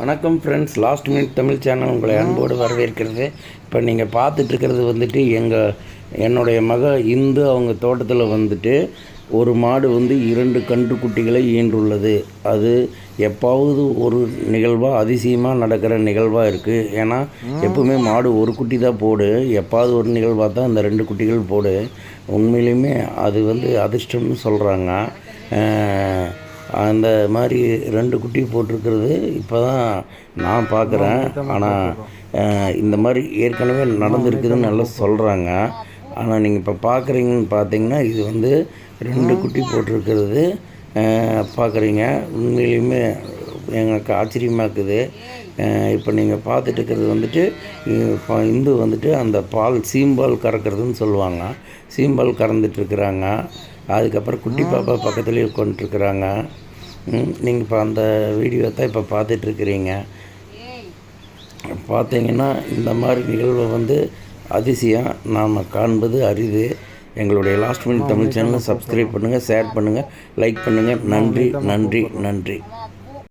வணக்கம் friends, last minute Tamil channel உங்களை அன்போடு வரவேற்கிறது. இப்போ நீங்கள் பார்த்துட்ருக்கிறது வந்துட்டு என்னுடைய மக இந்து அவங்க தோட்டத்தில் வந்துட்டு ஒரு மாடு வந்து 2 கன்றுக்குட்டிகளை ஈன்றுள்ளது. அது எப்பாவது ஒரு நிகழ்வாக அதிசயமாக நடக்கிற நிகழ்வாக இருக்குது. ஏன்னா எப்பவுமே மாடு ஒரு குட்டி தான் போடு, எப்பாவது ஒரு நிகழ்வாக தான் அந்த 2 குட்டிகள் போடு. உண்மையிலுமே அது வந்து அதிர்ஷ்டம்னு சொல்கிறாங்க. அந்த மாதிரி 2 குட்டி போட்டிருக்கிறது இப்போ தான் நான் பார்க்குறேன். ஆனால் இந்த மாதிரி ஏற்கனவே நடந்திருக்குதுன்னு நல்லா சொல்கிறாங்க. ஆனால் நீங்கள் இப்போ பார்க்குறீங்கன்னு பார்த்தீங்கன்னா இது வந்து 2 குட்டி போட்டிருக்கிறது பார்க்குறீங்க. உண்மையிலையுமே எங்களுக்கு ஆச்சரியமாக இருக்குது. இப்போ நீங்கள் பார்த்துட்டு இருக்கிறது வந்துட்டு இந்து வந்துட்டு அந்த சீம்பால் கறக்கிறதுன்னு சொல்லுவாங்க. சீம்பால் கறந்துட்டுருக்குறாங்க. அதுக்கப்புறம் குட்டி பாப்பா பக்கத்துலேயே உட்காந்துட்ருக்குறாங்க. நீங்கள் இப்போ அந்த வீடியோ தான் இப்போ பார்த்துட்ருக்குறீங்க. பார்த்தீங்கன்னா இந்த மாதிரி நிகழ்வை வந்து அதிசயம் நாம் காண்பது அரிது. எங்களுடைய லாஸ்ட் மினிட் தமிழ் சேனலை சப்ஸ்கிரைப் பண்ணுங்கள், ஷேர் பண்ணுங்கள், லைக் பண்ணுங்கள். நன்றி நன்றி நன்றி.